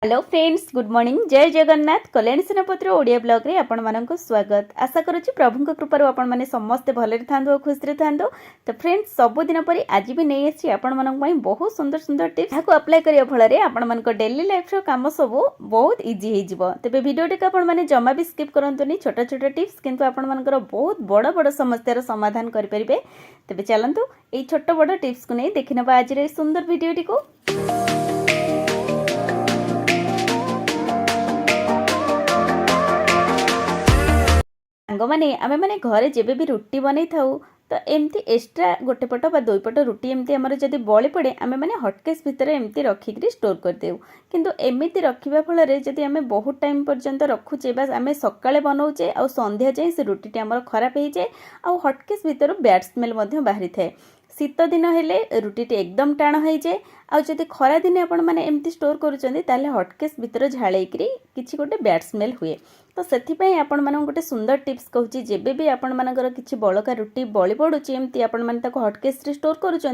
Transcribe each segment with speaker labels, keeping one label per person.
Speaker 1: Hello friends, good morning. जय Jagannath. Kalyani सेनापतिर Odia blog रे आपण मानक स्वागत। आशा करूची प्रभु कृपार आपण माने समस्त भले थांदो खुशी थांदो। तो फ्रेंड्स, सब दिन पर आज भी नहीं आसी आपण मानक पई बहुत सुंदर सुंदर टिप्स याको अप्लाई करिया फल रे आपण मानक डेली लाइफ रो काम सब बहुत इजी हे जिवो। तबे वीडियो टिक आपण माने जमा भी स्किप करंतुनी। छोटा छोटा टिप्स किंतु आपण मानकर बहुत बड़ बड़ समस्या रो समाधान करि परिबे। तबे चलंतु एई छोट बड़ टिप्स को नै देखिनबा आज रे सुंदर वीडियो टिको। मैंने आम मैंने घरे जब भी रुटी बन था तो एमती एक्सट्रा गोटे पट बा दुई पट रुटी एमती आमर जब बड़ी पड़े आम मैंने हटकेस भितर एमती रखिक स्टोर करदेव। किंतु एमती रखा फल जदि आम बहुत टाइम पर्यंत रखुचे बस आम सकाଳେ बनाऊे आ संध्या जाए से रुटी आमर खराब हो जाए आ हटकेस भितर बैड स्मेल बाहरी थाए। शीत दिन हेले रुटी एकदम टाण हो जाए। आदि खरा दिन आपण मैंने एमती स्टोर करुँचे हटकेस भितर झाड़ेकरी किसी गोटे बैड स्मेल हुए। तो से आपण मानक गोटे सुंदर टिप्स कहूँ, जेबे भी आपण मानकर किसी बड़का रुटी बड़ी पड़ुची एमती आपण माने ताको हटकेस रे स्टोर करुँच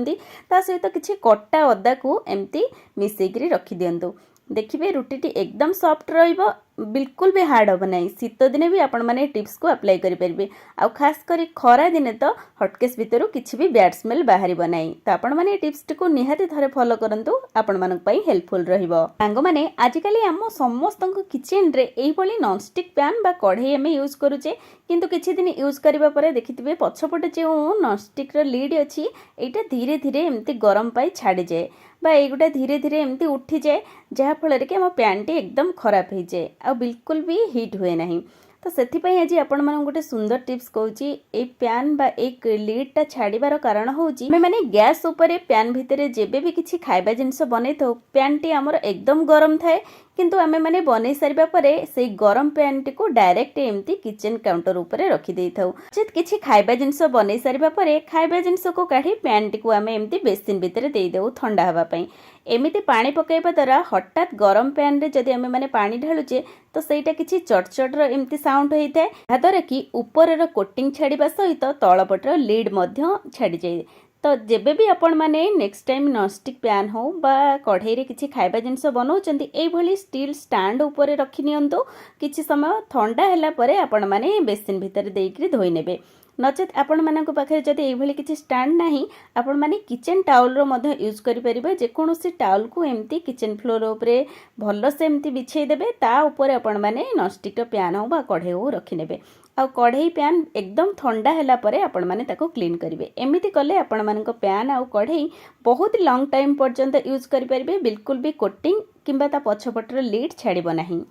Speaker 1: ता सहित किसी कटा अदा को एमती मिसेकरी रखी दियंतु। देखिए रुटी एकदम सॉफ्ट रहिबो, बिल्कुल भी हार्ड हम ना। शीत दिने भी आपण माने टिप्स को अप्लाई करेंगे। आ खास करी खरा दिने तो हटकेस भितर किसी भी बैड स्मेल बाहर ना। तो आपण माने टिप्स टी को निहाती थरे फॉलो करंतु, आपण मानक पई हेल्पफुल रहिबो। सांग माने आजिकली आम समस्त किचन रे एई भली नॉन स्टिक पैन बा कढ़ई आम यूज करूचे, किंतु किछि दिन यूज करिबा परे देखिथिबे पछपटे जो नॉन स्टिक रो लीड अछि एटा धीरे धीरे एमती गरम पाई छाड़ी जाए बा एगुटा धीरे धीरे एमती उठी जाए, जहाँ फल कि आम पैन टी एकदम खराब हो जाए आ बिल्कुल भी हिट हुए नहीं। तो से आज आपण मन गोटे सुंदर टिप्स कहूँ, ए पैन बा एक लीडटा छाड़बार कारण हूँ मैंने गैस उपर पैन भितर जेबे भी किसी खाइबा जिनस बनै था पैन टी आमर एकदम गरम थाए, किंतु आमे माने बनै सारिबा परे से गरम पैन टी को डायरेक्ट एमती किचन काउंटर उपरे रखी देई थाउ। जत किछि खाइबा जिनस बनै सारिबा परे खाइबा जिनस को काढी पैन टी को आमे एमती बेसिन भितर देई देउ ठंडा हवा पई। एमिति पानी पकाइबा द्वारा हठात गरम पैन रे जदि आमे माने पानी ढालुचे तो सेटा किछि चटचट रो एमती साउंड होई थाए, जाद्वारा कि ऊपर रो कोटिंग छाड़िबा सहित तळपट रो लीड मध्य छाड़ी जाए। तो जेबे भी आपण माने नेक्स्ट टाइम नॉनस्टिक पैन हो बा कढ़ई रे किछि खाइबा जिनस बनाउचंती एई भली स्टील स्टैंड ऊपर रखि नियंतु। किछि समय ठंडा हैला परे आपण माने बेसिन भितर देइकरी धोई नेबे। नचेत आपण मानक पाखे जदि एई भली किछि स्टैंड नाही आपण माने किचन टावल रो मध्य यूज करि परिबे। जे कोनोसी टावल को एमती किचन फ्लोर ऊपर भलो से एमती बिछेई देबे, ता ऊपर आपण माने नॉनस्टिक रो पैन हो बा कढ़ई हो रखि नेबे। आ कढ़ई पैन एकदम ठंडा हैला परे आपण माने ताको क्लीन करिवे। एमिति कले आपण मानक पैन आ कढ़ई बहुत लॉन्ग टाइम पर्यंत यूज करि परिबे, बिल्कुल भी कोटिंग किंबा ता पछपटर लीड छाड़िबो नाही।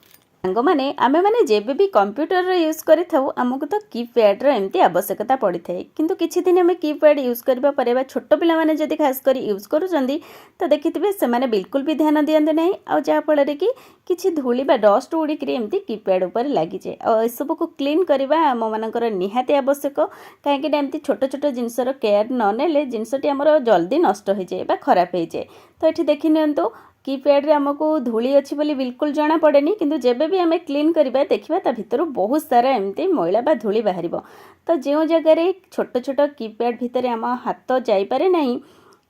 Speaker 1: सांग माने आमे माने जेबे भी कंप्यूटर रे यूज करि थाउ हमकु तो कीपैड रो एमती आवश्यकता पड़ी थाए, किंतु किछि दिन आमे कीपैड यूज करबा परे बा छोट पिला माने जदि खास करी यूज करूचंदी तो देखिथिबे से माने बिल्कुल भी ध्यान दियंते नाही। आ जा फल रे कि किछि धूली बा डस्ट उडी करी एमती कीपैड ऊपर लागि जाय। आ सब को क्लीन करबा हम मानकर निहाती आवश्यक, काहे कि एमती छोट छोट जिंस रो केयर न नेले जिंसटी हमर जल्दी नष्ट हो जाय बा खराब हो जाय। तो एठी देखि नियंतु कीपैड रे हमको धूली अच्छी बोली बिल्कुल जना पड़ेनी, किंतु जेबे भी आमे क्लीन करिबा देखिबा ता भितर बहुत सारा एमती मैला बा धूली बाहरिबो। तो जो जगह रे छोट छोट कीपैड भितर आम हाथ जाई पारे नहीं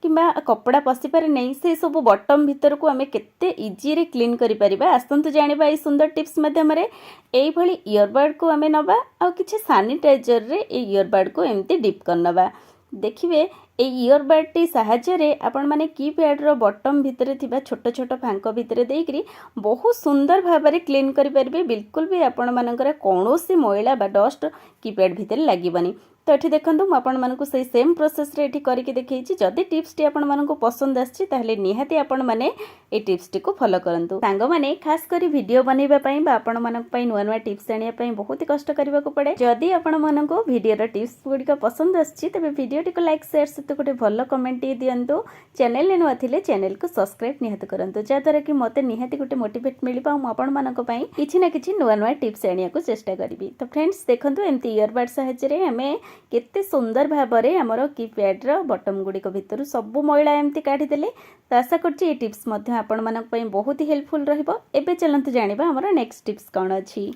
Speaker 1: किंबा कपड़ा पशि पारे नहीं, से सब बटम भितर को आमे केते इजी रे क्लीन करि परिबा। आसंतु जानिबा ए सुंदर टिप्स माध्यम रे। एई भली ईयरबड को आमे नबा आ किछि सैनिटाइजर रे ए ईयरबड को एमती डिप कर नबा। देखिए ए ईयरबड टी साहाय्य आपण माने कीपैड रो बटम भितर थिबा छोट छोट फांक भितर देकरी बहुत सुंदर भाबरे क्लीन करि परिबे। बिल्कुल भी आपण मानकर कोनोसी मैला बा डस्ट कीपैड भितर लागिबनी। तो ये देखो आपण मानक से सेम प्रोसेस रे एठी करके देखैछि। जदि टिप्स टी आपण मानक पसंद आछि ताहले निहाती आपण माने ए टिप्स टी को फॉलो करंतु। सांग माने खास करी वीडियो बनैबा पई बा आपण मानक पई नुवा नुवा टिप्स आनिया पई बहुत कष्ट करबा को पड़े। जदि आपण मानक वीडियो रो टिप्स गुडी को पसंद आछि तबे वीडियो टी को लाइक शेयर सहित गोटे भलो कमेंट दियंतु। चैनल ने नुवा थिले चैनल को सब्सक्राइब निहाती करंतु, जा द्वारा कि मते निहाती गोटे मोटिवेट मिलिबा हम आपण मानक पई किछि ना किछि नुवा नुवा टिप्स आनिया को चेष्टा करबी। तो फ्रेंड्स देखंतु एमती ईयरबड साहाय्य रे हमें केते सुंदर भाबरे हमरो कीपैड रो बटम गुडी को भितरु सब मैला एमती काढी देले। तो आशा करछि ए टिप्स मध्ये आपण मानक पई बहुत ही हेल्पफुल रहिबो। एबे चलंतु जानिबा हमरो नेक्स्ट टिप्स कोन अछि।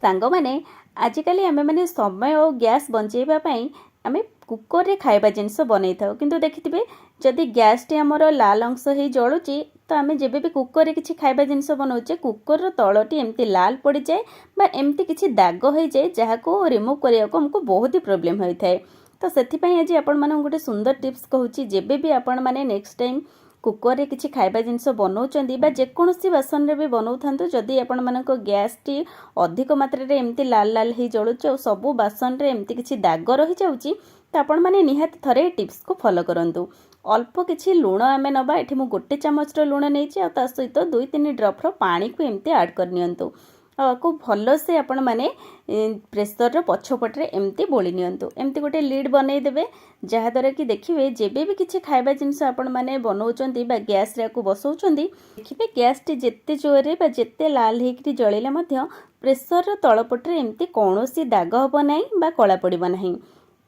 Speaker 1: सांग माने आजिकली आमे माने समय और गैस बंचेबा पई आमे कुकर रे खाइबा जिनस बनै थाउ, किंतु देखिथिबे जदि गैस टी हमरो लाल अंश हे जळुची तो आम जब भी कुकर किसी खाଇବା जिनस बनाऊे कुकर तलटी एमती लाल पड़ जाए बा एमती किसी दाग हो जाए जहाँ को रिमूव करने को हमको बहुत ही प्रोब्लेम होता है। तो से आज आपण मान गोटे सुंदर टिप्स कहूँ जेबे भी आपण मैंने नेक्स्ट टाइम कुकर रे किसी खाଇବା जिनस बनाऊँच बा जेकोसी बासन रे भी बनाऊ था जदि आपण मान गैस टी अधिक मात्रा रे एमती लाल लाल हो जलुचे और सबू बासन रे एमती किसी दाग रही जाऊँगी तो आपण मैंने निहाती थरे टिप्स को फॉलो करूँ। अल्प किसी लुण आम नवा ये मुझे गोटे चामच लुण नहीं सहित 2-3 ड्रप पानी को एमती ऐड करनी को भल से आपण मैंने प्रेसर पछपटे एमती बोली नियंतु एमती गोटे लीड बनई देबे जहाद्वारा कि देखिए जेबे भी किसी खाଇବା जिनस आपण मैंने बनाउछंती बा गैस रे को बसौछंती देखिए गैस टी जेते जोरे बा जेते लाल हेकरी जळिले मध्य प्रेसर तळपटे एमती कौनसी दाग हबो नाही बा कला पड़िबो नाही।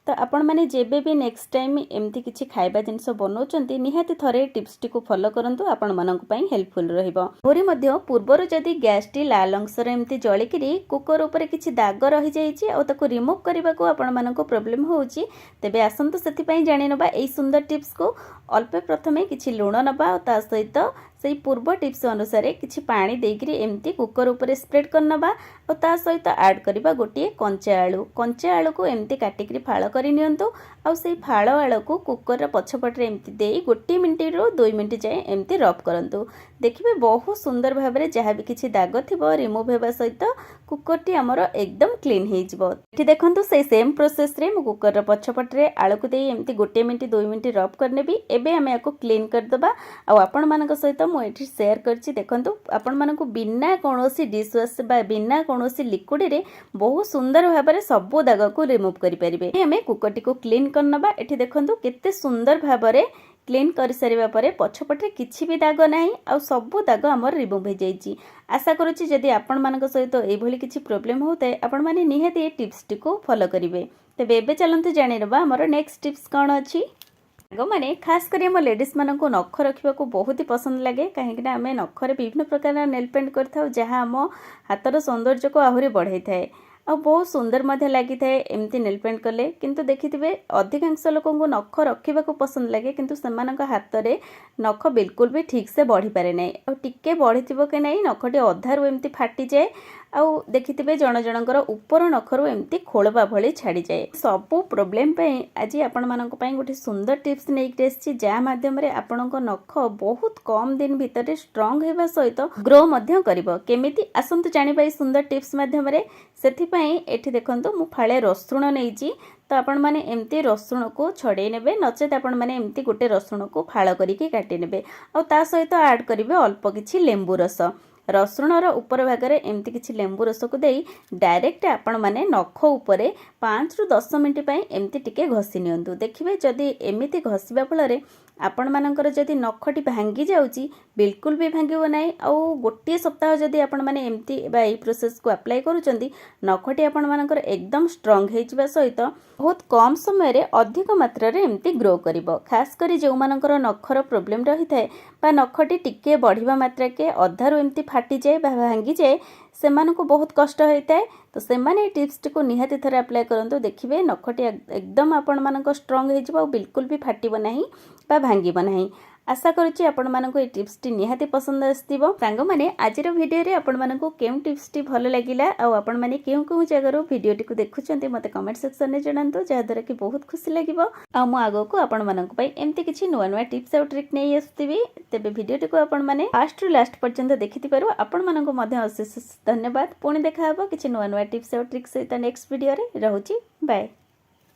Speaker 1: तो आपण मैंने जेबे भी नेक्स्ट टाइम एमती किसी खाଇବା जिनस बनाउछंती निहाती थरे टिप्स टी को फॉलो करंतु आपण मानक पई हेल्पफुल रहइबो। होरी मध्य पूर्वर जदि गैस टी लाल अंश रे एमती जळिकिरी कुकर ऊपर किसी दाग रही जाइछि आ ताको रिमूव करबा को आपण मानक प्रॉब्लम होउछि तेबे आसंतु सेति पई जानि नबा एई सुंदर टिप्स को अल्प प्रथमे किसी लुण नबा और ता सहित से पूर्व टिप्स अनुसार किसी पानी देकरी एमती कुकर ऊपर स्प्रेड कर नबा और ता सहित ऐड करबा गोटे कंचा आलू को एमती काटिकरी फाळ करि नियंतु आउ से फाळ आलू को कुकर पछपटे एमती देई 1 मिनिट रो 2 मिनिट जाए एमती रब करंतु देखिए बहुत सुंदर भाव में जहाँ भी किसी दाग थी रिमूव होगा सहित कुकर टी आमर एकदम क्लीन हो देखो से सेम प्रोसेस रे मु कुकर पछपटे आलू को दे एमती 1 मिनिट 2 मिनिट रब करने भी एबे आमे याको क्लीन करदबा आ आपण मानक सहित मुझे शेयर करछि देखंतु आपण मानक बिना कोनोसी डिश वाश बा बिना कोनोसी लिक्विड रे बहुत सुंदर भाव में सब दाग को रिमूव करि परिबे। आमे कुकर टी को क्लीन करनबा एठी देखंतु केते सुंदर भाव में क्लीन कर सारिबा परे पछपटे किछि भी दाग नाही आ सबु दाग हमर रिमूव हो जाइछि। आशा करूछि जदि आपण मानक सहित एई भली किछि प्रॉब्लम होते आपण माने निहाती ए टिप्स टी को फॉलो करिवे। तेबे एबे चलंतु जानि नबा हमर नेक्स्ट टिप्स कोन अछि। साग मैंने खास कर आम लेडीज मान नख रखा बहुत ही पसंद लगे कहीं आम नखरे विभिन्न प्रकार नेल पेंट कर जहाँ आम हाथर सौंदर्य को आहरी बढ़ाई थाए आ बहुत सुंदर लगी थाए एमती नेल पेंट कले किंतु देखिथे अधिकांश लोक नख रखा पसंद लगे किंतु सेमानक हाथ में नख बिल्कुल भी ठीक से बढ़ी पारे ना और टिके बढ़ी कि नहीं नखटी अधारू एमती फाटी जाए आउ देखिथे जन जनकर ऊपर नखरु एमती खोलबा भली छाड़ी जाए सबू प्रोब्लेम पे आज आपण मानक पई गोटे सुंदर टिप्स नहीं आसी जहाँ माध्यम रे आपणक नख बहुत कम दिन भितर स्ट्रांग होगा सहित ग्रो मध्य करिवो केमिति आसंतु जानिबा सुंदर टिप्स माध्यम रे सेथिपई एठी देखंतु मु फाळे रसुण नेइची तो आपण माने एमती रसुण को छड़े नेबे नचेत आपण माने एमती गोटे रसुण को फाळ करिके काटी नेबे आ ता सहित ऐड करिवे अल्प किछि लेंबू रस रसुणर उपर भागरे एमती किछि लेंबू रस को देई डायरेक्ट आपण माने नख उपरे 5 ରୁ 10 मिनिट पई एमती टिके घसी नियंतु देखिबे जदी एमिति घसीबा फलरे आपण मानकर जदी नखटी भांगी जाउची बिल्कुल भी भांगिबो नाही आ गोटे सप्ताह जदी आपण माने एमती बा ए प्रोसेस को अप्लाई करूचंदी नखटी आपण मानकर एकदम स्ट्रांग हेजिबा सहित बहुत कम समय रे अधिक मात्रा रे एमती ग्रो करिवो। खास करी जो मानकर नखर प्रॉब्लम रही थाए बा नखटी टिके बढ़िबा मात्रा के अधारू एमती फाटी जाए बा भांगी जाए सेमानकु बहुत कष्ट होता है तो सेमाने टिप्स टी को निहाती थरे अप्लाई करंतु देखिबे नखटी एकदम आपण मानक स्ट्रांग हे जिवो बिल्कुल भी फाटिबो नाही बा भांगिबो नाही। आशा करुच्ची आपण मानक ए टिप्स टी निहाती पसंद आस्तिबो। सांग माने आजिर वीडियो रे आपण मानक केउ टिप्स टी भलो लागिला आ आपण माने केउ केउ जगह वीडियो टी को देखुचंती मते कमेंट सेक्शन रे जणांतु जहाद्वारा कि बहुत खुशी लागिबो आ मु आगो को आपण मानक पई एम्ति किछि नुवा नुवा टिप्स और ट्रिक नै आस्तिबी तेबे वीडियो टी को आपण माने फर्स्ट टू लास्ट पर्यंत देखिति पारो आपण मानक मध्ये अशेष धन्यवाद। पुणी देखा हबो किछि नुवा नुवा टिप्स और ट्रिक सहित नेक्स्ट वीडियो रे रहउची बाय।